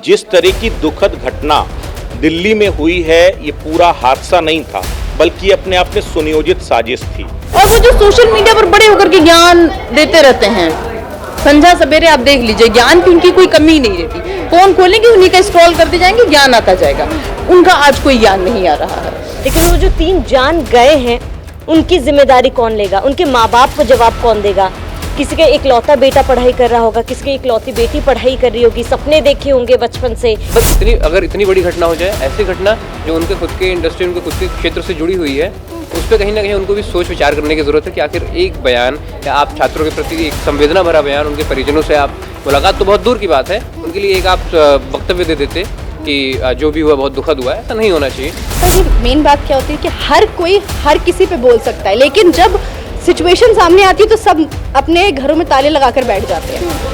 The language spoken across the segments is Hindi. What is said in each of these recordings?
जिस तरह की दुखद घटना दिल्ली में हुई है, ये पूरा हादसा नहीं था, बल्कि अपने आप में सुनियोजित साजिश थी। और वो जो सोशल मीडिया पर बड़े होकर के ज्ञान देते रहते हैं, संध्या सवेरे आप देख लीजिए, ज्ञान की उनकी कोई कमी नहीं रहती। फोन खोलेंगे, उन्हीं का स्क्रॉल करते जाएंगे, ज्ञान आता जाएगा। उनका आज कोई ज्ञान नहीं आ रहा है। लेकिन वो जो 3 जान गए हैं, उनकी जिम्मेदारी कौन लेगा? उनके माँ बाप को जवाब कौन देगा? किसी का इकलौता बेटा पढ़ाई कर रहा होगा, किसी की इकलौती बेटी पढ़ाई कर रही होगी, सपने देखे होंगे बचपन से। बस अगर इतनी बड़ी घटना हो जाए, ऐसी घटना जो उनके खुद के इंडस्ट्री, उनके खुद के क्षेत्र से जुड़ी हुई है, उस पर कहीं ना कहीं उनको भी सोच विचार करने की जरूरत है कि आखिर एक बयान या आप छात्रों के प्रति एक संवेदना भरा बयान, उनके परिजनों से आप मुलाकात तो बहुत दूर की बात है, उनके लिए एक आप वक्तव्य दे देते कि जो भी हुआ बहुत दुखद हुआ है, ऐसा नहीं होना चाहिए। सर, ये मेन बात क्या होती है कि हर कोई हर किसी पे बोल सकता है, लेकिन जब सिचुएशन सामने आती है तो सब अपने घरों में ताले लगाकर बैठ जाते हैं।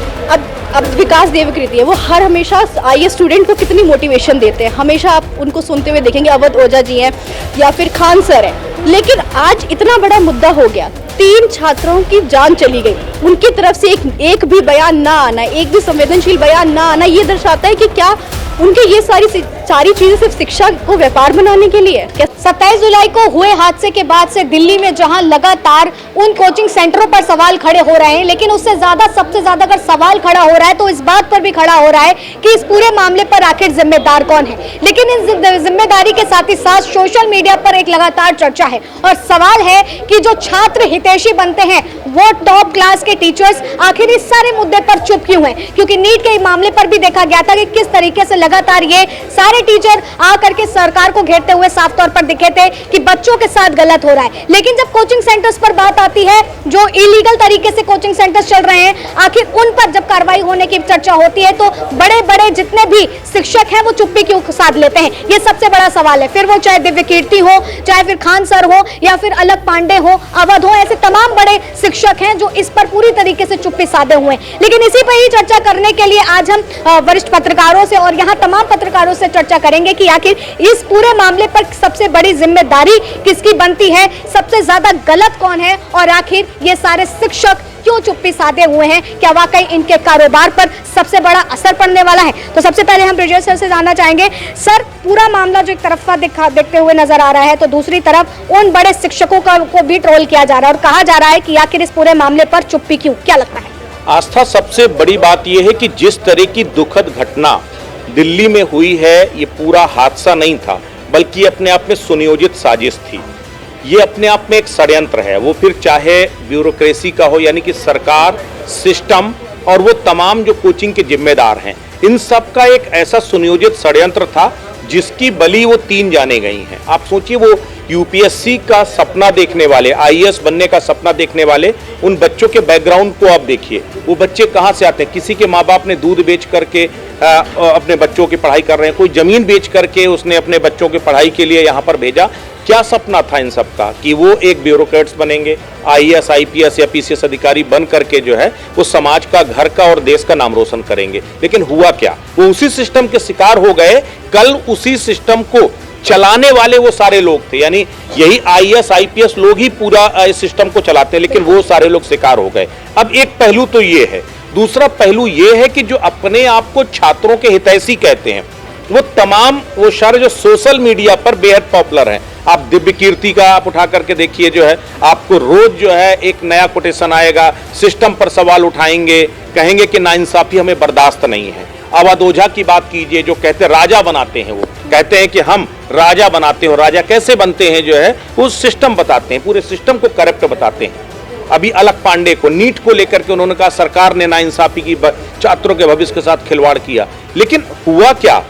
अब विकास देवकृति है, वो हमेशा आईएएस स्टूडेंट को कितनी मोटिवेशन देते हैं, हमेशा आप उनको सुनते हुए देखेंगे। अवध ओझा जी हैं या फिर खान सर हैं, लेकिन आज इतना बड़ा मुद्दा हो गया, 3 छात्रों की जान चली गई, उनकी तरफ से एक भी बयान ना आना, एक भी संवेदनशील बयान ना आना, ये दर्शाता है कि क्या उनके ये सारी चीजें सिर्फ शिक्षा को व्यापार बनाने के लिए? 27 जुलाई को हुए हादसे के बाद से दिल्ली में जहां लगातार उन कोचिंग सेंटरों पर सवाल खड़े हो रहे हैं, लेकिन उससे ज्यादा सबसे ज्यादा अगर सवाल खड़ा हो रहा है तो इस बात पर भी खड़ा हो रहा है कि इस पूरे मामले पर आखिर जिम्मेदार कौन है। लेकिन इन जिम्मेदारी के साथ ही साथ सोशल मीडिया पर एक लगातार चर्चा है और सवाल है कि जो छात्र हितैषी बनते हैं वो टॉप क्लास के टीचर्स आखिर इस सारे मुद्दे पर चुप क्यों हैं? क्योंकि नीट के मामले पर भी देखा गया था कि किस तरीके से लगातार ये सारे टीचर आकर के सरकार को घेरते हुए साफ तौर पर दिखे थे कि बच्चों के साथ गलत हो रहा है। लेकिन जब कोचिंग सेंटर्स पर बात आती है, जो इलीगल तरीके से कोचिंग सेंटर्स चल रहे हैं, आखिर उन पर जब कार्रवाई होने की चर्चा होती है तो बड़े बड़े जितने भी शिक्षक हैं वो चुप्पी क्यों साध लेते हैं? ये सबसे बड़ा सवाल है। फिर वो चाहे दिव्यकीर्ति हो, चाहे फिर खान सर हो, या फिर अलग पांडे हो, अवध हो, ऐसे तमाम बड़े शिक्षक हैं जो इस पर पूरी तरीके से चुप्पी साधे हुए हैं। लेकिन इसी पर ही चर्चा करने के लिए आज हम वरिष्ठ पत्रकारों से और यहाँ तमाम पत्रकारों से चर्चा करेंगे कि आखिर इस पूरे मामले पर सबसे बड़ी जिम्मेदारी किसकी बनती है, सबसे ज्यादा गलत कौन है, और आखिर ये सारे शिक्षक क्यों चुप्पी साधे हुए हैं? क्या वाकई इनके कारोबार पर सबसे बड़ा असर पड़ने वाला है? तो सबसे पहले हम ब्रिजेश सर से जानना चाहेंगे, सर पूरा मामला जो एक तरफा देखते हुए नजर आ रहा है, तो दूसरी तरफ उन बड़े शिक्षकों को भी ट्रोल किया जा रहा है और कहा जा रहा है कि आखिर इस पूरे मामले पर चुप्पी क्यों? क्या लगता है? आस्था, सबसे बड़ी बात यह है कि जिस तरह की दुखद घटना दिल्ली में हुई है, ये पूरा हादसा नहीं था, बल्कि अपने आप में सुनियोजित साजिश थी। ये अपने आप में एक षड्यंत्र है, वो फिर चाहे ब्यूरोक्रेसी का हो, यानी कि सरकार, सिस्टम और वो तमाम जो कोचिंग के जिम्मेदार हैं, इन सब का एक ऐसा सुनियोजित षड्यंत्र था जिसकी बलि वो 3 जाने गई हैं। आप सोचिए, वो यूपीएससी का सपना देखने वाले, आईएएस बनने का सपना देखने वाले उन बच्चों के बैकग्राउंड को आप देखिए। वो बच्चे कहाँ से आते हैं? किसी के माँ बाप ने दूध बेच करके अपने बच्चों की पढ़ाई कर रहे हैं, कोई जमीन बेच करके उसने अपने बच्चों की पढ़ाई के लिए यहाँ पर भेजा। क्या सपना था इन सब का कि वो एक ब्यूरोक्रेट्स बनेंगे, आईएएस, आईपीएस या पीसीएस अधिकारी बन करके जो है वो समाज का, घर का और देश का नाम रोशन करेंगे। लेकिन हुआ क्या? वो उसी सिस्टम के शिकार हो गए। कल उसी सिस्टम को चलाने वाले वो सारे लोग थे, यानी यही आईएएस, आईपीएस लोग ही पूरा इस सिस्टम को चलाते हैं, लेकिन वो सारे लोग शिकार हो गए। अब एक पहलू तो ये है, दूसरा पहलू ये है कि जो अपने आप को छात्रों के हितैषी कहते हैं, वो तमाम वो सारे जो सोशल मीडिया पर बेहद पॉपुलर हैं। आप दिव्यकीर्ति का आप उठा करके देखिए, जो है आपको रोज जो है एक नया कोटेशन आएगा, सिस्टम पर सवाल उठाएंगे, कहेंगे कि नाइंसाफी हमें बर्दाश्त नहीं है। अवध ओझा की बात कीजिए, जो कहते हैं राजा बनाते हैं, वो कहते हैं कि हम राजा बनाते हैं, राजा कैसे बनते हैं जो है उस सिस्टम बताते हैं, पूरे सिस्टम को करप्ट बताते हैं। अभी अलग पांडे को, नीट को लेकर के उन्होंने कहा सरकार ने नाइंसाफी की, छात्रों के भविष्य के साथ खिलवाड़ किया। लेकिन हुआ क्या?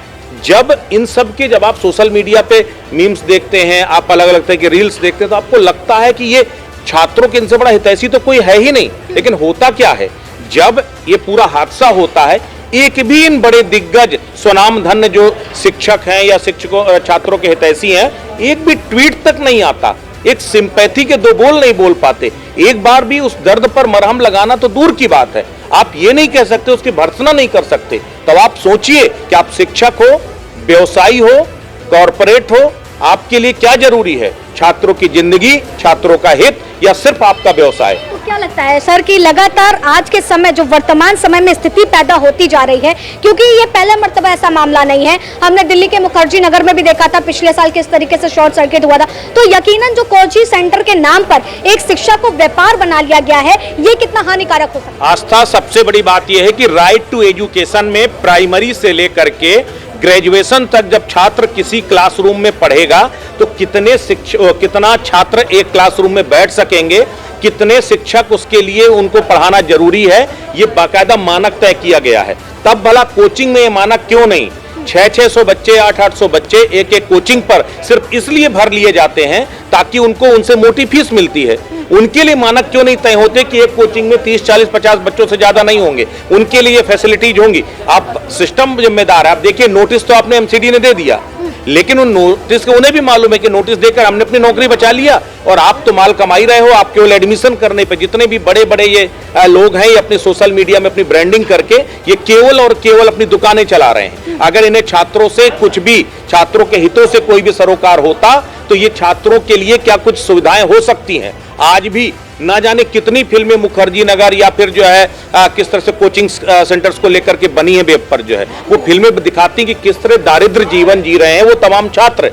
जब इन सब के, जब आप सोशल मीडिया पे मीम्स देखते हैं, आप अलग अलग तरह के रील्स देखते हैं, तो आपको लगता है कि ये छात्रों के इनसे बड़ा हितैषी तो कोई है ही नहीं। लेकिन होता क्या है, जब ये पूरा हादसा होता है, एक भी इन बड़े दिग्गज स्वनाम धन्य जो शिक्षक हैं या शिक्षकों, छात्रों के हितैषी हैं, एक भी ट्वीट तक नहीं आता, एक सिंपैथी के 2 बोल नहीं बोल पाते। एक बार भी उस दर्द पर मरहम लगाना तो दूर की बात है, आप ये नहीं कह सकते, उसकी भर्त्सना नहीं कर सकते। तब आप सोचिए कि आप शिक्षक हो, व्यवसायी हो, कॉरपोरेट हो, आपके लिए क्या जरूरी है? छात्रों की जिंदगी, छात्रों का हित, या सिर्फ आपका व्यवसाय? तो क्या लगता है सर कि लगातार आज के समय जो वर्तमान समय में स्थिति पैदा होती जा रही है, क्योंकि ये पहला मर्तबा ऐसा मामला नहीं है, हमने दिल्ली के मुखर्जी नगर में भी देखा था पिछले साल किस तरीके से शॉर्ट सर्किट हुआ था। तो यकीनन जो कोचिंग सेंटर के नाम पर एक शिक्षा को व्यापार बना लिया गया है, ये कितना हानिकारक हो सकता है? आस्था, सबसे बड़ी बात यह है कि राइट टू एजुकेशन में प्राइमरी से लेकर के ग्रेजुएशन तक जब छात्र किसी क्लासरूम में पढ़ेगा तो कितना छात्र एक क्लासरूम में बैठ सकेंगे, कितने शिक्षक उसके लिए उनको पढ़ाना जरूरी है, ये बाकायदा मानक तय किया गया है। तब भला कोचिंग में ये मानक क्यों नहीं? 600 बच्चे, 800 बच्चे एक एक कोचिंग पर सिर्फ इसलिए भर लिए जाते हैं ताकि उनको उनसे मोटी फीस मिलती है। उनके लिए मानक क्यों नहीं तय होते कि एक कोचिंग में 30, 40, 50 बच्चों से ज्यादा नहीं होंगे, उनके लिए फैसिलिटीज होंगी। आप सिस्टम जिम्मेदार है। आप देखिए, नोटिस तो आपने एमसीडी ने दे दिया, लेकिन उन नोटिस को उन्हें भी मालूम है कि नोटिस देकर हमने अपनी नौकरी बचा लिया और आप तो माल कमा ही रहे हो। आप केवल एडमिशन करने पे, जितने भी बड़े बड़े ये लोग हैं, ये अपने सोशल मीडिया में अपनी ब्रांडिंग करके ये केवल और केवल अपनी दुकानें चला रहे हैं। अगर इन्हें छात्रों से कुछ भी, छात्रों के हितों से कोई भी सरोकार होता तो ये छात्रों के लिए क्या कुछ सुविधाएं हो सकती हैं। आज भी ना जाने कितनी फिल्में मुखर्जी नगर या फिर जो है किस तरह से कोचिंग सेंटर्स को लेकर के बनी है वेब पर, जो है वो फिल्में दिखाती कि किस तरह दारिद्र जीवन जी रहे हैं वो तमाम छात्र।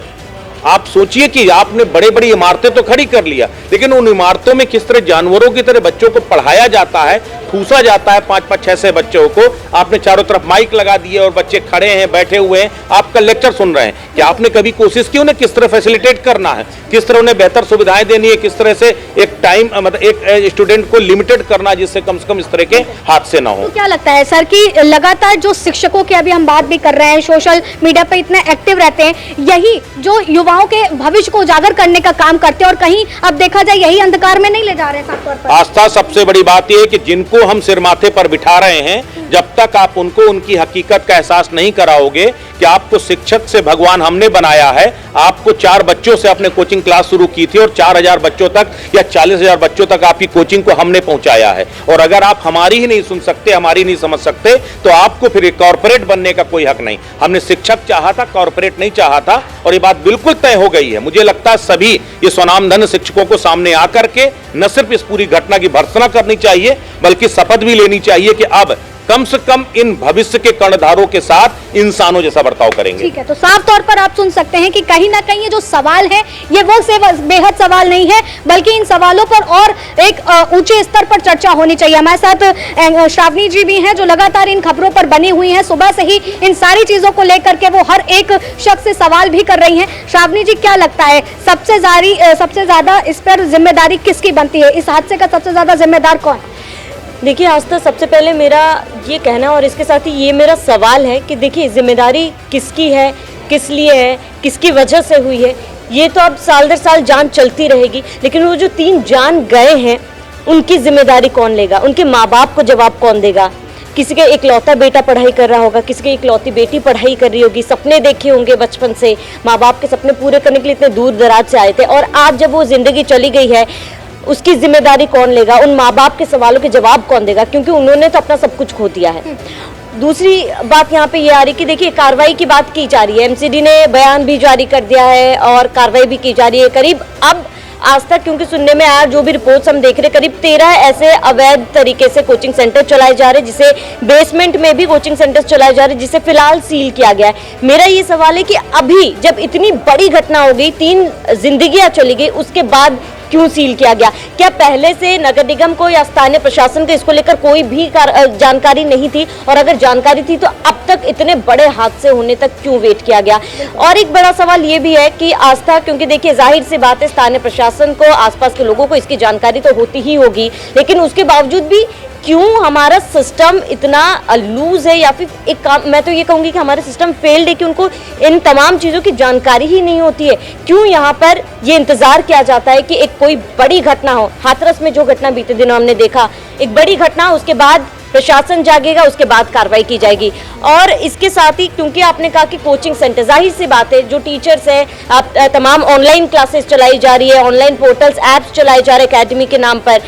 आप सोचिए कि आपने बड़े बड़ी इमारतें तो खड़ी कर लिया, लेकिन उन इमारतों में किस तरह जानवरों की तरह बच्चों को पढ़ाया जाता है, ठूसा जाता है 5-5, 6-6 बच्चों को। आपने चारों तरफ माइक लगा दिए और बच्चे खड़े हैं, बैठे हुए हैं, आपका लेक्चर सुन रहे हैं। क्या आपने कभी कोशिश की उन्हें किस तरह फैसिलिटेट करना है, किस तरह उन्हें बेहतर सुविधाएं देनी है, किस तरह से एक टाइम मतलब एक स्टूडेंट को लिमिटेड करना जिससे कम से कम इस तरह के हादसे ना हो? तो क्या लगता है सर कि लगातार जो शिक्षकों की अभी हम बात भी कर रहे हैं, सोशल मीडिया पे इतने एक्टिव रहते हैं, यही जो युवाओं के भविष्य को उजागर करने का काम करते हैं और कहीं अब देखा जाए यही अंधकार में नहीं ले जा रहे हैं साफ तौर पर? आस्था, सबसे बड़ी बात यह है कि जिनको हम सिर माथे पर बिठा रहे हैं, जब तक आप उनको उनकी हकीकत का एहसास नहीं कराओगे कि आपको शिक्षक से भगवान हमने बनाया है। आपको 4 बच्चों से आपने कोचिंग क्लास शुरू की थी और 4000 बच्चों तक या 40,000 बच्चों तक आपकी कोचिंग को हमने पहुंचाया है। और अगर आप हमारी ही नहीं सुन सकते, हमारी नहीं समझ सकते, तो आपको फिर कॉर्पोरेट बनने का कोई हक नहीं। हमने शिक्षक चाहा था, कॉर्पोरेट नहीं चाहा था, और ये बात बिल्कुल तय हो गई है। मुझे लगता है सभी ये स्वनामधन्य शिक्षकों को सामने आकर के न सिर्फ इस पूरी घटना की भर्त्सना करनी चाहिए, बल्कि शपथ भी लेनी चाहिए कि अब कम से कम इन भविष्य के कर्णधारों के साथ इंसानों जैसा बर्ताव करेंगे। ठीक है, तो साफ तौर पर आप सुन सकते हैं कि कहीं ना कहीं ये जो सवाल है ये वो से बेहद सवाल नहीं है, बल्कि इन सवालों पर और एक ऊंचे स्तर पर चर्चा होनी चाहिए। हमारे साथ श्रावणी जी भी हैं जो लगातार इन खबरों पर बनी हुई हैं, सुबह से ही इन सारी चीजों को लेकर के वो हर एक शख्स से सवाल भी कर रही हैं। श्रावणी जी, क्या लगता है सबसे ज्यादा इस पर जिम्मेदारी किसकी बनती है? इस हादसे का सबसे ज्यादा जिम्मेदार कौन है? देखिए आस्था, सबसे पहले मेरा ये कहना और इसके साथ ही ये मेरा सवाल है कि देखिए जिम्मेदारी किसकी है, किस लिए है, किसकी वजह से हुई है, ये तो अब साल दर साल जांच चलती रहेगी। लेकिन वो जो 3 जान गए हैं उनकी जिम्मेदारी कौन लेगा? उनके माँ बाप को जवाब कौन देगा? किसी का इकलौता बेटा पढ़ाई कर रहा होगा, किसी की इकलौती बेटी पढ़ाई कर रही होगी, सपने देखे होंगे बचपन से, माँ बाप के सपने पूरे करने के लिए इतने दूर दराज से आए थे, और आज जब वो जिंदगी चली गई है उसकी जिम्मेदारी कौन लेगा? उन माँ बाप के सवालों के जवाब कौन देगा? क्योंकि उन्होंने तो अपना सब कुछ खो दिया है। दूसरी बात यहाँ पे ये आ रही कि देखिए कार्रवाई की बात की जा रही है, एमसीडी ने बयान भी जारी कर दिया है और कार्रवाई भी की जा रही है। करीब अब आज तक क्योंकि सुनने में आया, जो भी रिपोर्ट्स हम देख रहे, करीब 13 ऐसे अवैध तरीके से कोचिंग सेंटर चलाए जा रहे हैं, जिसे बेसमेंट में भी कोचिंग सेंटर चलाए जा रहे हैं, जिसे फिलहाल सील किया गया है। मेरा ये सवाल है कि अभी जब इतनी बड़ी घटना हो गई, 3 जिंदगियां चली गई, उसके बाद क्यों सील किया गया? क्या पहले से नगर निगम को या स्थानीय प्रशासन को इसको लेकर कोई भी जानकारी नहीं थी? और अगर जानकारी थी तो अब तक इतने बड़े हादसे होने तक क्यों वेट किया गया? और एक बड़ा सवाल ये भी है कि आस्था, क्योंकि देखिए जाहिर सी बात है स्थानीय प्रशासन को, आसपास के लोगों को इसकी जानकारी तो होती ही होगी, लेकिन उसके बावजूद भी क्यों हमारा सिस्टम इतना लूज है, या फिर एक काम मैं तो ये कहूँगी कि हमारा सिस्टम फेल्ड है कि उनको इन तमाम चीज़ों की जानकारी ही नहीं होती है। क्यों यहाँ पर ये इंतज़ार किया जाता है कि एक कोई बड़ी घटना हो? हाथरस में जो घटना बीते दिनों हमने देखा, एक बड़ी घटना, उसके बाद प्रशासन जागेगा, उसके बाद कार्रवाई की जाएगी। और इसके साथ ही क्योंकि आपने कहा कि कोचिंग सेंटर, जाहिर सी बात है जो टीचर्स हैं, आप तमाम ऑनलाइन क्लासेस चलाई जा रही है, ऑनलाइन पोर्टल्स ऐप्स चलाए जा रहे हैं एकेडमी के नाम पर,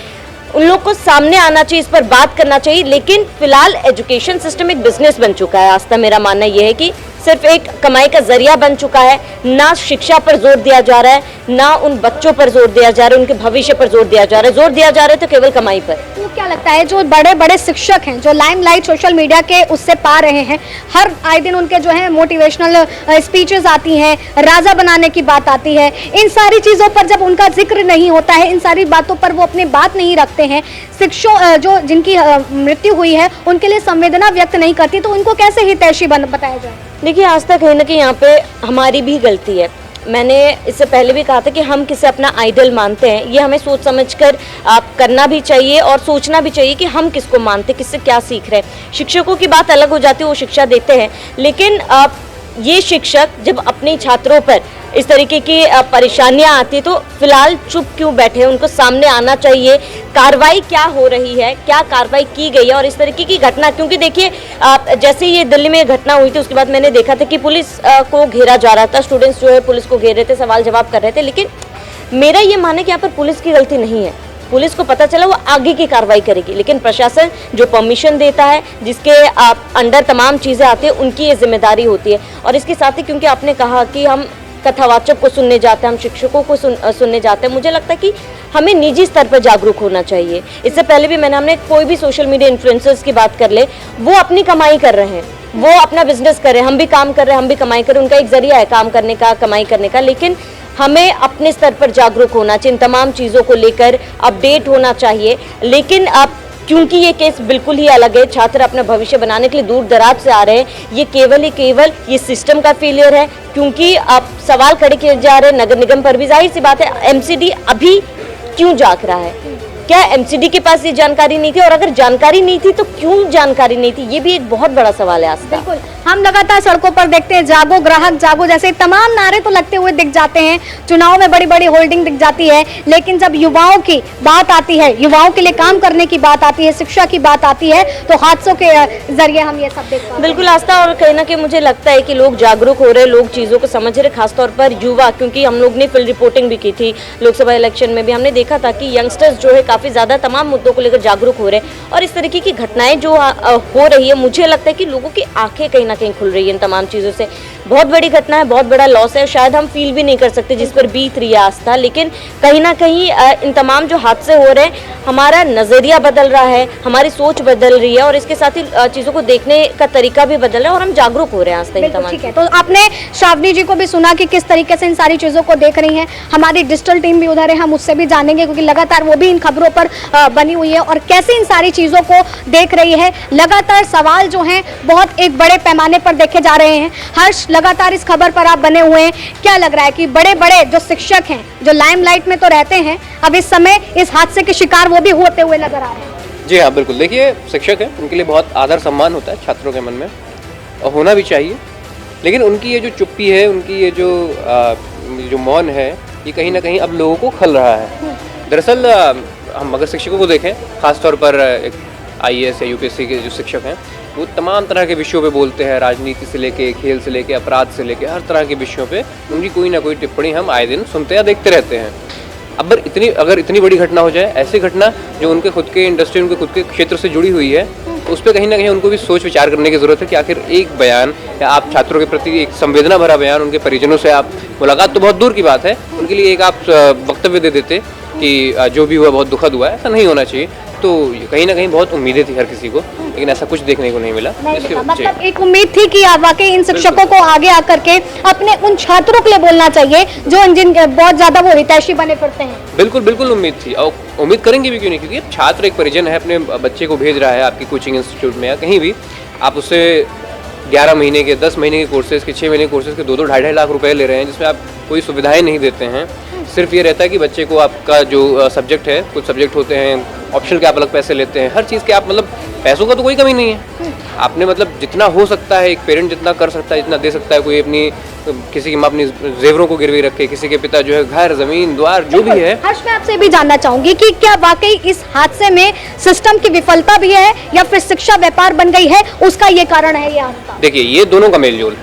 उन लोग को सामने आना चाहिए, इस पर बात करना चाहिए। लेकिन फिलहाल एजुकेशन सिस्टम एक बिजनेस बन चुका है। आस्था, मेरा मानना यह है कि सिर्फ एक कमाई का जरिया बन चुका है। ना शिक्षा पर जोर दिया जा रहा है, ना उन बच्चों पर जोर दिया जा रहा है, उनके भविष्य पर जोर दिया जा रहा है। जोर दिया जा रहा है तो केवल कमाई पर। तो क्या लगता है जो बड़े बड़े शिक्षक हैं, जो लाइमलाइट सोशल मीडिया के उससे पा रहे हैं, हर आए दिन उनके जो है मोटिवेशनल स्पीचेस आती हैं, राजा बनाने की बात आती है, इन सारी चीज़ों पर जब उनका जिक्र नहीं होता है, इन सारी बातों पर वो अपनी बात नहीं रखते हैं, शिक्षक जो जिनकी मृत्यु हुई है उनके लिए संवेदना व्यक्त नहीं करती, तो उनको कैसे हितैषी बताया जाए? देखिए, आज तक कहीं ना कहीं यहाँ पे हमारी भी गलती है। मैंने इससे पहले भी कहा था कि हम किसे अपना आइडल मानते हैं, ये हमें सोच समझकर आप करना भी चाहिए और सोचना भी चाहिए कि हम किसको मानते, किससे क्या सीख रहे हैं। शिक्षकों की बात अलग हो जाती है, वो शिक्षा देते हैं, लेकिन ये शिक्षक जब अपने छात्रों पर इस तरीके की परेशानियां आती तो फिलहाल चुप क्यों बैठे हैं? उनको सामने आना चाहिए, कार्रवाई क्या हो रही है, क्या कार्रवाई की गई है और इस तरीके की घटना, क्योंकि देखिए जैसे ये दिल्ली में घटना हुई थी उसके बाद मैंने देखा था कि पुलिस को घेरा जा रहा था, स्टूडेंट्स जो है पुलिस को घेर रहे थे, सवाल जवाब कर रहे थे, लेकिन मेरा ये मानना है कि यहाँ पर पुलिस की गलती नहीं है। पुलिस को पता चला वो आगे की कार्रवाई करेगी, लेकिन प्रशासन जो परमिशन देता है, जिसके अंडर तमाम चीज़ें आती हैं, उनकी ये जिम्मेदारी होती है। और इसके साथ ही क्योंकि आपने कहा कि हम कथावाचक को सुनने जाते हैं, हम शिक्षकों को सुनने जाते हैं, मुझे लगता है कि हमें निजी स्तर पर जागरूक होना चाहिए। इससे पहले भी हमने कोई भी सोशल मीडिया इन्फ्लुएंसर्स की बात कर ले, वो अपनी कमाई कर रहे हैं, वो अपना बिजनेस कर रहे हैं, हम भी काम कर रहे हैं, हम भी कमाई कर रहे हैं, उनका एक जरिया है काम करने का, कमाई करने का, लेकिन हमें अपने स्तर पर जागरूक होना चाहिए, इन तमाम चीज़ों को लेकर अपडेट होना चाहिए। लेकिन अब क्योंकि ये केस बिल्कुल ही अलग है, छात्र अपना भविष्य बनाने के लिए दूर दराज से आ रहे हैं, ये केवल ये सिस्टम का फेलियर है, क्योंकि अब सवाल खड़े किए जा रहे हैं नगर निगम पर भी। जाहिर सी बात है, एमसीडी अभी क्यों जाग रहा है? क्या एमसीडी के पास ये जानकारी नहीं थी? और अगर जानकारी नहीं थी तो क्यों जानकारी नहीं थी? ये भी एक बहुत बड़ा सवाल है। आस्था, बिल्कुल, हम लगातार सड़कों पर देखते हैं, जागो ग्राहक जागो जैसे तमाम नारे तो लगते हुए दिख जाते हैं, चुनाव में बड़ी बड़ी होल्डिंग दिख जाती है, लेकिन जब युवाओं की बात आती है, युवाओं के लिए काम करने की बात आती है, शिक्षा की बात आती है, तो हादसों के जरिए हम ये सब देखते हैं। बिल्कुल आस्था, और कहीं ना कहीं मुझे लगता है कि लोग जागरूक हो रहे हैं, लोग चीज़ों को समझ रहे, खासतौर पर युवा, क्योंकि हम लोग ने फील्ड रिपोर्टिंग भी की थी लोकसभा इलेक्शन में भी, हमने देखा था कि यंगस्टर्स जो है काफ़ी ज़्यादा तमाम मुद्दों को लेकर जागरूक हो रहे हैं, और इस तरीके की घटनाएं जो हो रही है, मुझे लगता है कि लोगों की आंखें कहीं ना कहीं खुल रही है इन तमाम चीज़ों से। बहुत बड़ी घटना है, बहुत बड़ा लॉस है, शायद हम फील भी नहीं कर सकते जिस पर बीत रही है आस्था, लेकिन कहीं ना कहीं इन तमाम जो हादसे हो रहे हैं, हमारा नज़रिया बदल रहा है, हमारी सोच बदल रही है, और इसके साथ ही चीज़ों को देखने का तरीका भी बदल रहा है, और हम जागरूक हो रहे हैं आस्था इन तमाम। ठीक है, तो आपने श्रावणी जी को भी सुना कि किस तरीके से इन सारी चीज़ों को देख रही हैं, हमारी डिजिटल टीम भी उधर है, हम उससे भी जानेंगे, क्योंकि लगातार वो भी इन खबरों पर बनी हुई है और कैसे इन सारी चीज़ों को देख रही है। लगातार सवाल जो हैं बहुत एक बड़े पैमाने पर देखे जा रहे हैं। हर्ष, लगातार इस खबर पर आप बने हुए हैं, क्या लग रहा है कि बड़े बड़े जो शिक्षक हैं, जो लाइमलाइट में तो रहते हैं, अब इस समय इस हादसे के शिकार वो भी होते हुए नजर आ रहे हैं? जी हाँ, बिल्कुल। देखिए, शिक्षक है, उनके लिए बहुत आदर सम्मान होता है छात्रों के मन में, और होना भी चाहिए, लेकिन उनकी ये जो चुप्पी है, उनकी ये जो मौन है, ये कहीं ना कहीं अब लोगों को खल रहा है। दरअसल हम अगर शिक्षकों को देखें, खासतौर पर एक IAS या UPSC के जो शिक्षक हैं, वो तमाम तरह के विषयों पे बोलते हैं, राजनीति से लेके, खेल से लेके, अपराध से लेके, हर तरह के विषयों पे उनकी कोई ना कोई टिप्पणी हम आए दिन सुनते या देखते रहते हैं। अगर इतनी बड़ी घटना हो जाए, ऐसी घटना जो उनके खुद के इंडस्ट्री, उनके खुद के क्षेत्र से जुड़ी हुई है, तो उस पर कहीं ना कहीं उनको भी सोच विचार करने की ज़रूरत है कि आखिर एक बयान या आप छात्रों के प्रति एक संवेदना भरा बयान, उनके परिजनों से आप मुलाकात तो बहुत दूर की बात है, उनके लिए एक आप वक्तव्य दे देते कि जो भी हुआ बहुत दुखद हुआ है, ऐसा नहीं होना चाहिए। तो कहीं ना कहीं बहुत उम्मीदें थी हर किसी को, लेकिन ऐसा कुछ देखने को नहीं मिला। मतलब एक उम्मीद थी कि वाकई इन शिक्षकों को आगे आकर के अपने उन छात्रों के लिए बोलना चाहिए जो जिन बहुत ज्यादा वो हितैषी बने फिरते हैं। बिल्कुल बिल्कुल उम्मीद थी, और उम्मीद करेंगे भी, क्यों नहीं, क्योंकि छात्र एक परिजन है, अपने बच्चे को भेज रहा है आपकी कोचिंग इंस्टीट्यूट में या कहीं भी, आप उससे 11 महीने के, 10 महीने के कोर्सेज के, 6 महीने के कोर्सेज के 2-2 ढाई लाख रुपए ले रहे हैं, जिसमें आप कोई सुविधाएं नहीं देते हैं। सिर्फ ये रहता है कि बच्चे को आपका जो सब्जेक्ट है, कुछ सब्जेक्ट होते हैं ऑप्शनल के आप अलग पैसे लेते हैं, हर चीज़ के आप मतलब पैसों का तो कोई कमी नहीं है। आपने मतलब जितना हो सकता है, एक पेरेंट जितना कर सकता है, जितना दे सकता है, कोई अपनी किसी की माँ अपनी जेवरों को गिरवी रखे, किसी के पिता जो है घर, जमीन, द्वार, जो भी है। हर्ष, मैं आपसे भी जानना चाहूंगी कि क्या वाकई इस हादसे में सिस्टम की विफलता भी है या फिर शिक्षा व्यापार बन गई है, उसका ये कारण है ये हादसा? देखिए, ये दोनों का मेल जोल,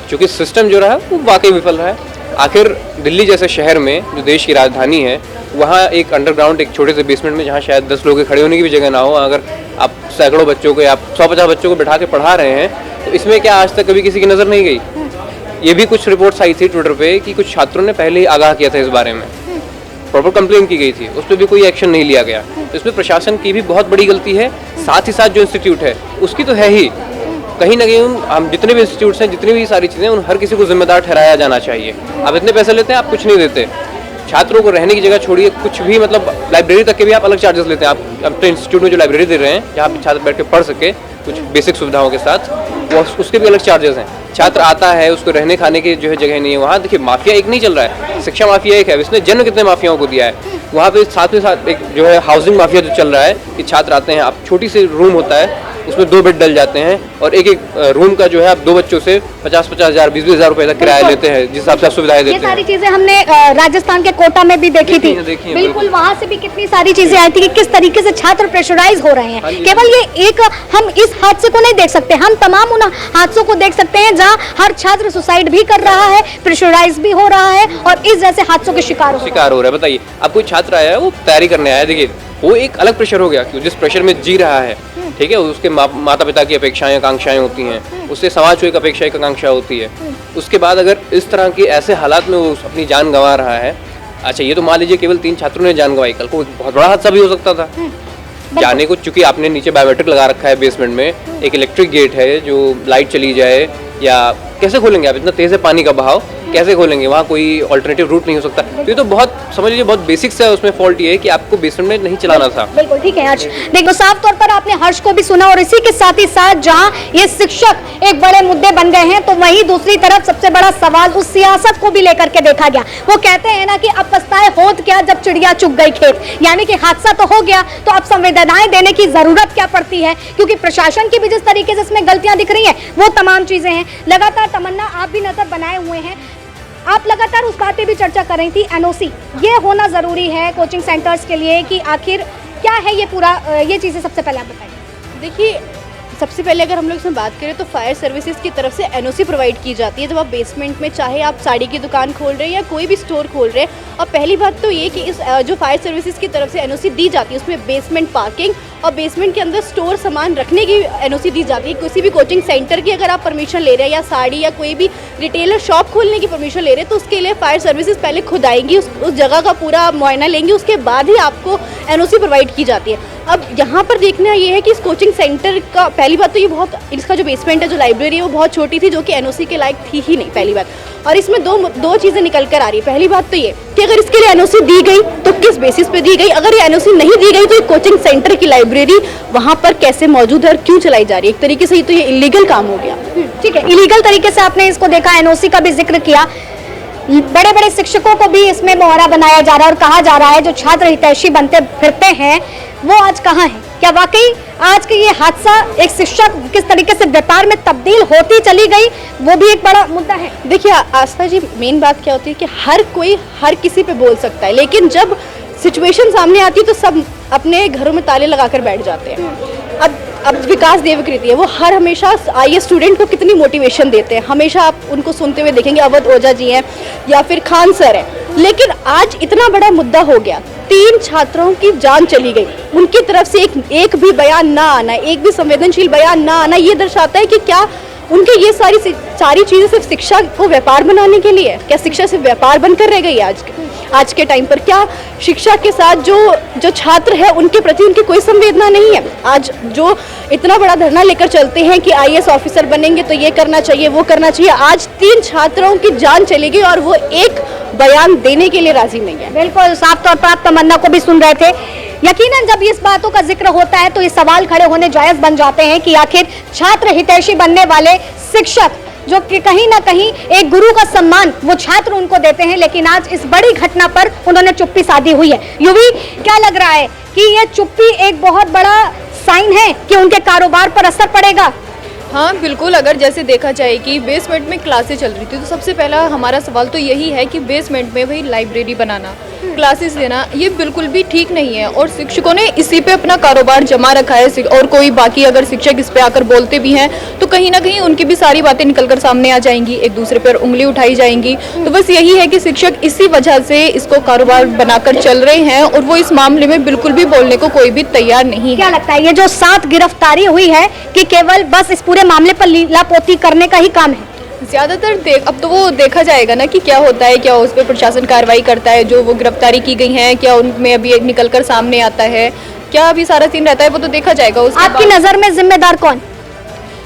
क्योंकि सिस्टम जो रहा वो वाकई विफल रहा है। आखिर दिल्ली जैसे शहर में, जो देश की राजधानी है, वहाँ एक अंडरग्राउंड, एक छोटे से बेसमेंट में, जहाँ शायद 10 लोगों के खड़े होने की भी जगह ना हो, अगर आप सैकड़ों बच्चों को या आप 150 बच्चों को बिठा के पढ़ा रहे हैं, तो इसमें क्या आज तक कभी किसी की नज़र नहीं गई? ये भी कुछ रिपोर्ट्स आई थी ट्विटर पे कि कुछ छात्रों ने पहले ही आगाह किया था इस बारे में, प्रॉपर कंप्लेन की गई थी, उस पर भी कोई एक्शन नहीं लिया गया। तो इसमें प्रशासन की भी बहुत बड़ी गलती है, साथ ही साथ जो इंस्टीट्यूट है उसकी तो है ही, कहीं ना कहीं हम जितने भी इंस्टीट्यूट्स हैं, जितनी भी सारी चीज़ें, उन हर किसी को जिम्मेदार ठहराया जाना चाहिए। आप इतने पैसे लेते हैं, आप कुछ नहीं देते, छात्रों को रहने की जगह छोड़िए, कुछ भी मतलब लाइब्रेरी तक के भी आप अलग चार्जेस लेते हैं। आप अपने इंस्टीट्यूट में जो लाइब्रेरी दे रहे हैं जहाँ पे छात्र बैठ के पढ़ सके कुछ बेसिक सुविधाओं के साथ, वो उसके भी अलग चार्जेस हैं। छात्र आता है, उसको रहने खाने की जो है जगह नहीं है, वहाँ देखिए माफिया एक नहीं चल रहा है, शिक्षा माफिया एक है, इसने जन्म कितने माफियाओं को दिया है। वहाँ पे साथ में साथ एक जो है हाउसिंग माफिया जो चल रहा है कि छात्र आते हैं, आप छोटी सी रूम होता है उसमें 2 बेड डल जाते हैं और एक रूम का जो है आप 2 बच्चों से 50-50 हज़ार 20-20 हज़ार रुपए तक किराया लेते हैं, जिस हिसाब से आप सुविधाएं देते हैं। ये सारी चीजें हमने राजस्थान के कोटा में भी देखी थी। बिल्कुल, वहाँ से भी कितनी सारी चीजें आई थी कि किस तरीके से छात्र प्रेशराइज हो रहे हैं। केवल ये एक हम इस हादसे को नहीं देख सकते, हम तमाम उन हादसों को देख सकते हैं जहाँ हर छात्र सुसाइड भी कर रहा है, प्रेशराइज भी हो रहा है और इस जैसे हादसों के शिकार हो रहा है। बताइए, अब कोई छात्र आया है, वो तैयारी करने आया है, देखिए वो एक अलग प्रेशर हो गया कि जिस प्रेशर में जी रहा है, ठीक है, उसके माता पिता की अपेक्षाएं आकांक्षाएं होती हैं, उससे समाज को एक अपेक्षा एक आकांक्षा होती है। उसके बाद अगर इस तरह के ऐसे हालात में वो अपनी जान गंवा रहा है, अच्छा ये तो मान लीजिए केवल 3 छात्रों ने जान गंवाई, कल को बहुत बड़ा हादसा भी हो सकता था। जाने को, चूंकि आपने नीचे बायोमेट्रिक लगा रखा है बेसमेंट में, एक इलेक्ट्रिक गेट है, जो लाइट चली जाए या कैसे खोलेंगे आप? इतना तेज है पानी का बहाव, कैसे खोलेंगे? वहाँ कोई ऑल्टरनेटिव रूट नहीं हो सकता। तो ये तो बहुत समझ लीजिए बहुत बेसिक्स है, उसमें फॉल्ट ये है कि आपको बेसमेंट में नहीं चलाना था। बिल्कुल ठीक है हर्ष, देखो साफ तौर पर आपने हर्ष को भी सुना और इसी के साथ ही साथ जहां ये शिक्षक एक बड़े मुद्दे बन गए हैं, तो वहीं दूसरी तरफ सबसे बड़ा सवाल उस सियासत को भी लेकर के देखा गया। वो कहते हैं ना कि अब पछताए होत क्या जब चिड़िया चुग गई खेत, यानी कि हादसा तो हो गया, तो अब संवेदनाएं देने की जरूरत क्या पड़ती है, क्योंकि प्रशासन की भी जिस तरीके से इसमें गलतियां दिख रही हैं वो तमाम चीजें हैं। लगातार तमन्ना आप भी नजर बनाए हुए हैं, आप लगातार उस बात पे भी चर्चा कर रही थी, एनओसी ये होना ज़रूरी है कोचिंग सेंटर्स के लिए, कि आखिर क्या है ये पूरा, ये चीज़ें सबसे पहले आप बताइए। देखिए, सबसे पहले अगर हम लोग इसमें बात करें तो फायर सर्विसेज की तरफ से एनओसी प्रोवाइड की जाती है जब आप बेसमेंट में, चाहे आप साड़ी की दुकान खोल रहे हैं या कोई भी स्टोर खोल रहे हैं। और पहली बात तो ये कि इस जो फायर सर्विसेज की तरफ से एनओसी दी जाती है उसमें बेसमेंट पार्किंग और बेसमेंट के अंदर स्टोर सामान रखने की एनओसी दी जाती है। किसी भी कोचिंग सेंटर की अगर आप परमिशन ले रहे हैं या साड़ी या कोई भी रिटेलर शॉप खोलने की परमिशन ले रहे हैं, तो उसके लिए फायर सर्विसेज पहले खुद आएंगी, उस जगह का पूरा मुआयना लेंगी, उसके बाद ही आपको एनओसी प्रोवाइड की जाती है। अब यहाँ पर देखना ये है कि इस कोचिंग सेंटर का पहली बात तो ये बहुत, इसका जो बेसमेंट है, जो लाइब्रेरी है, वो बहुत छोटी थी, जो कि एनओसी के लायक थी ही नहीं, पहली बात। और इसमें दो चीज़ें निकल कर आ रही है। पहली बात तो ये कि अगर इसके लिए एनओसी दी गई तो किस बेसिस पे दी गई, अगर ये एनओसी नहीं दी गई तो एक कोचिंग सेंटर की लाइब्रेरी वहाँ पर कैसे मौजूद है और क्यों चलाई जा रही है? एक तरीके से तो ये इलीगल काम हो गया। ठीक है, इलीगल तरीके से आपने इसको देखा, एनओसी का भी जिक्र किया, बड़े बड़े शिक्षकों को भी इसमें मोहरा बनाया जा रहा है और कहा जा रहा है जो छात्र हितैषी बनते फिरते हैं वो आज कहाँ हैं? क्या वाकई आज का ये हादसा एक शिक्षक किस तरीके से व्यापार में तब्दील होती चली गई, वो भी एक बड़ा मुद्दा है। देखिए आस्था जी, मेन बात क्या होती है कि हर कोई हर किसी पे बोल सकता है, लेकिन जब सिचुएशन सामने आती है तो सब अपने घरों में ताले लगाकर बैठ जाते हैं। अब विकास देवकृति है, वो हर हमेशा आईएएस स्टूडेंट को कितनी मोटिवेशन देते हैं, हमेशा आप उनको सुनते हुए देखेंगे, अवध ओझा जी हैं या फिर खान सर हैं। लेकिन आज इतना बड़ा मुद्दा हो गया, 3 छात्रों की जान चली गई, उनकी तरफ से एक भी बयान ना आना, एक भी संवेदनशील बयान ना आना, ये दर्शाता है कि क्या उनके ये सारी चीज़ें सिर्फ शिक्षा को व्यापार बनाने के लिए? क्या शिक्षा सिर्फ व्यापार बनकर रह गई आज के टाइम पर? क्या शिक्षा के साथ जो छात्र है उनके प्रति उनकी कोई संवेदना नहीं है? आज जो इतना बड़ा धरना लेकर चलते हैं कि आईएएस ऑफिसर बनेंगे तो ये करना चाहिए, वो करना चाहिए, आज 3 छात्रों की जान चली गई और वो एक बयान देने के लिए राजी नहीं है। बिल्कुल, साफ तौर पर आप तमन्ना को भी सुन रहे थे। यकीनन जब इस बातों का जिक्र होता है तो ये सवाल खड़े होने जायज बन जाते हैं कि आखिर छात्र हितैषी बनने वाले शिक्षक जो कि कहीं ना कहीं एक गुरु का सम्मान वो छात्र उनको देते हैं, लेकिन आज इस बड़ी घटना पर उन्होंने चुप्पी साधी हुई है। युवी, क्या लग रहा है कि ये चुप्पी एक बहुत बड़ा साइन है कि उनके कारोबार पर असर पड़ेगा? हाँ बिल्कुल, अगर जैसे देखा जाए कि बेसमेंट में क्लासें चल रही थी तो सबसे पहला हमारा सवाल तो यही है कि बेसमेंट में वही लाइब्रेरी बनाना, क्लासेस लेना ये बिल्कुल भी ठीक नहीं है और शिक्षकों ने इसी पे अपना कारोबार जमा रखा है और कोई बाकी अगर शिक्षक इस पे आकर बोलते भी हैं तो कहीं ना कहीं उनकी भी सारी बातें निकलकर सामने आ जाएंगी, एक दूसरे पर उंगली उठाई जाएंगी। तो बस यही है कि शिक्षक इसी वजह से इसको कारोबार बनाकर चल रहे हैं और वो इस मामले में बिल्कुल भी बोलने को कोई भी तैयार नहीं है। क्या लगता है ये जो 7 गिरफ्तारी हुई है कि केवल बस इस पूरे मामले पर लीलापोती करने का ही काम है? ज्यादातर अब तो वो देखा जाएगा ना कि क्या होता है, क्या उस पर प्रशासन कार्रवाई करता है, जो वो गिरफ्तारी की गई है क्या उनमें अभी निकलकर सामने आता है, क्या अभी सारा सीन रहता है वो तो देखा जाएगा। आपकी नजर में जिम्मेदार कौन?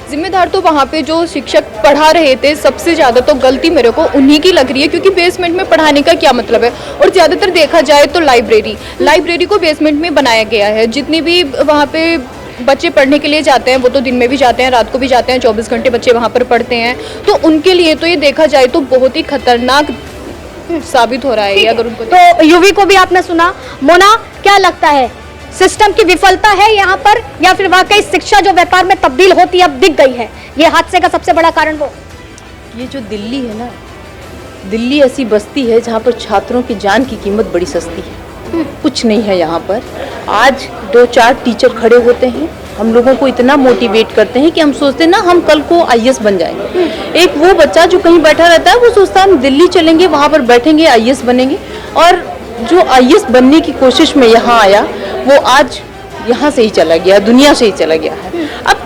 जिम्मेदार तो वहाँ पे जो शिक्षक पढ़ा रहे थे सबसे ज्यादा तो गलती मेरे को उन्हीं की लग रही है, क्योंकि बेसमेंट में पढ़ाने का क्या मतलब है। और ज्यादातर देखा जाए तो लाइब्रेरी को बेसमेंट में बनाया गया है। जितनी भी वहाँ पे बच्चे पढ़ने के लिए जाते हैं वो तो दिन में भी जाते हैं, रात को भी जाते हैं, 24 घंटे बच्चे वहाँ पर पढ़ते हैं, तो उनके लिए तो ये देखा जाए तो बहुत ही खतरनाक साबित हो रहा है अगर उनको। तो यूवी को भी आपने सुना। मोना, क्या लगता है सिस्टम की विफलता है यहाँ पर या फिर वाकई शिक्षा जो व्यापार में तब्दील होती अब दिख गई है? ये हादसे का सबसे बड़ा कारण वो ये जो दिल्ली है ना, दिल्ली ऐसी बस्ती है जहाँ पर छात्रों की जान की कीमत बड़ी सस्ती है। कुछ नहीं है यहाँ पर। आज 2-4 टीचर खड़े होते हैं, हम लोगों को इतना मोटिवेट करते हैं कि हम सोचते हैं ना हम कल को IAS बन जाएंगे। एक वो बच्चा जो कहीं बैठा रहता है वो सोचता है हम दिल्ली चलेंगे, वहाँ पर बैठेंगे, IAS बनेंगे, और जो IAS बनने की कोशिश में यहाँ आया वो आज यहाँ से ही चला गया, दुनिया से ही चला गया है। अब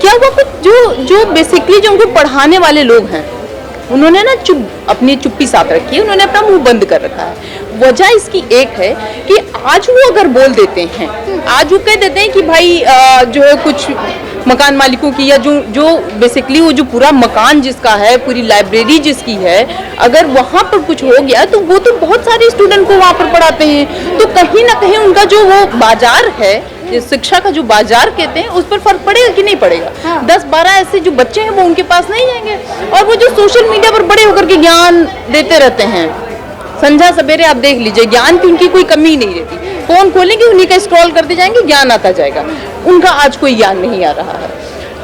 क्या हुआ, कुछ जो बेसिकली जो उनको पढ़ाने वाले लोग हैं उन्होंने ना अपनी चुप्पी साथ रखी है, उन्होंने अपना मुंह बंद कर रखा है। वजह इसकी एक है कि आज वो अगर बोल देते हैं, आज वो कह देते हैं कि भाई जो है कुछ मकान मालिकों की या जो बेसिकली वो जो पूरा मकान जिसका है, पूरी लाइब्रेरी जिसकी है, अगर वहाँ पर कुछ हो गया तो वो तो बहुत सारे स्टूडेंट को वहाँ पर पढ़ाते हैं, तो कहीं ना कहीं उनका जो वो बाजार है, शिक्षा का जो बाजार कहते हैं, उस पर फर्क पड़ेगा कि नहीं पड़ेगा। 10-12 ऐसे जो बच्चे हैं वो उनके पास नहीं जाएंगे। और वो जो सोशल मीडिया पर बड़े होकर के ज्ञान देते रहते हैं, संध्या सवेरे आप देख लीजिए, ज्ञान की उनकी कोई कमी नहीं रहती। फोन खोलेंगे, उन्हीं का स्क्रॉल करते जाएंगे, ज्ञान आता जाएगा। उनका आज कोई ज्ञान नहीं आ रहा है।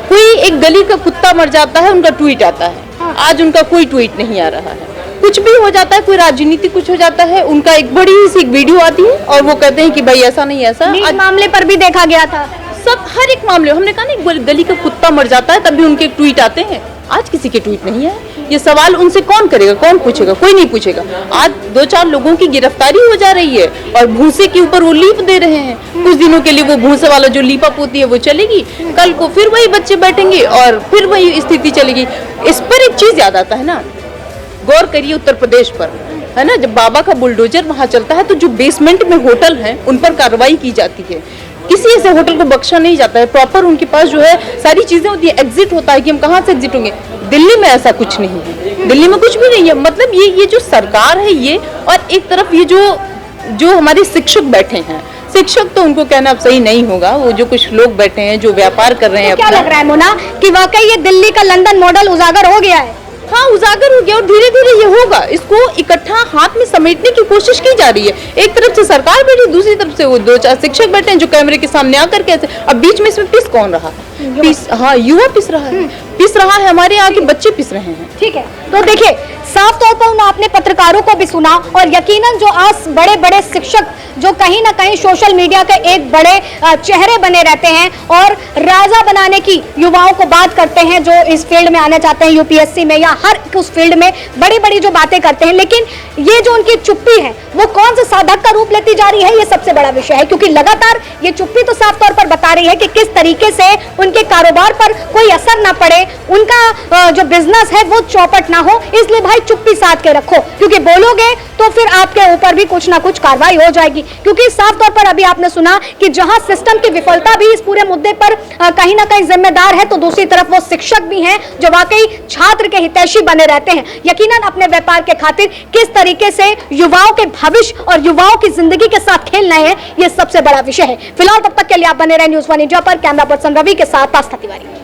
कोई एक गली का कुत्ता मर जाता है, उनका ट्वीट आता है, आज उनका कोई ट्वीट नहीं आ रहा है। कुछ भी हो जाता है, कोई राजनीति कुछ हो जाता है, उनका एक बड़ी सी वीडियो आती है और वो कहते हैं कि भाई ऐसा नहीं ऐसा। आज मामले पर भी देखा गया था, सब हर एक मामले, हमने कहा नहीं, गली का कुत्ता मर जाता है तब भी उनके ट्वीट आते हैं। आज किसी के ट्वीट नहीं है। ये सवाल उनसे कौन करेगा, कौन पूछेगा? कोई नहीं पूछेगा। आज 2-4 लोगों की गिरफ्तारी हो जा रही है और भूसे के ऊपर वो लीप दे रहे हैं। कुछ दिनों के लिए वो भूसे वाला जो लीपा पोती है वो चलेगी, कल को फिर वही बच्चे बैठेंगे और फिर वही स्थिति चलेगी। इस पर एक चीज याद आता है ना, गौर करिए उत्तर प्रदेश पर, है ना, जब बाबा का बुलडोजर वहां चलता है तो जो बेसमेंट में होटल हैं उन पर कार्रवाई की जाती है। किसी ऐसे होटल को बख्शा नहीं जाता है, प्रॉपर उनके पास जो है सारी चीजें होती है, एग्जिट होता है कि हम कहाँ से एग्जिट होंगे। दिल्ली में ऐसा कुछ नहीं है, दिल्ली में कुछ भी नहीं है। मतलब ये जो सरकार है ये, और एक तरफ ये जो हमारे शिक्षक बैठे हैं, शिक्षक तो उनको कहना अब सही नहीं होगा, वो जो कुछ लोग बैठे हैं जो व्यापार कर रहे हैं। क्या लग रहा है मोना कि वाकई ये दिल्ली का लंदन मॉडल उजागर हो गया है? हाँ, उजागर हो गया और धीरे धीरे ये होगा। इसको इकट्ठा हाथ में समेटने की कोशिश की जा रही है। एक तरफ से सरकार बैठी, दूसरी तरफ से वो 2-4 शिक्षक बैठे हैं जो कैमरे के सामने आकर कैसे, अब बीच में इसमें पिस कौन रहा है? पिस, हाँ, युवा पिस रहा है, पिस रहा है, हमारे यहाँ के बच्चे पिस रहे हैं। ठीक है, तो देखिए साफ तौर पर आपने पत्रकारों को भी सुना और यकीनन जो आज बड़े बड़े शिक्षक जो कहीं ना कहीं सोशल मीडिया के एक बड़े चेहरे बने रहते हैं और राजा बनाने की युवाओं को बात करते हैं, जो इस फील्ड में आना चाहते हैं, यूपीएससी में या हर उस फील्ड में बड़ी बड़ी जो बातें करते हैं, लेकिन ये जो उनकी चुप्पी है वो कौन से साधक का रूप लेती जा रही है, ये सबसे बड़ा विषय है। क्योंकि लगातार ये चुप्पी तो साफ तौर पर बता रही है कि किस तरीके से उनके कारोबार पर कोई असर ना पड़े, उनका जो बिजनेस है वो चौपट ना हो। इसलिए भाई चुप्पी साध के रखो, क्योंकि बोलोगे तो फिर आपके ऊपर भी कुछ ना कुछ कार्रवाई हो जाएगी। क्योंकि साफ तौर पर अभी आपने सुना कि जहां सिस्टम की विफलता भी इस पूरे मुद्दे पर कहीं ना कहीं जिम्मेदार है, तो दूसरी तरफ वो शिक्षक भी हैं जो वाकई छात्र के हितैषी बने रहते हैं। यकीनन अपने व्यापार के खातिर किस तरीके से युवाओं के भविष्य और युवाओं की जिंदगी के साथ खेलना है, ये सबसे बड़ा विषय है। फिलहाल तब तक के लिए आप बने रहे न्यूज़ 1 इंडिया पर। कैमरा पर्सन रवि के साथ आस्था तिवारी।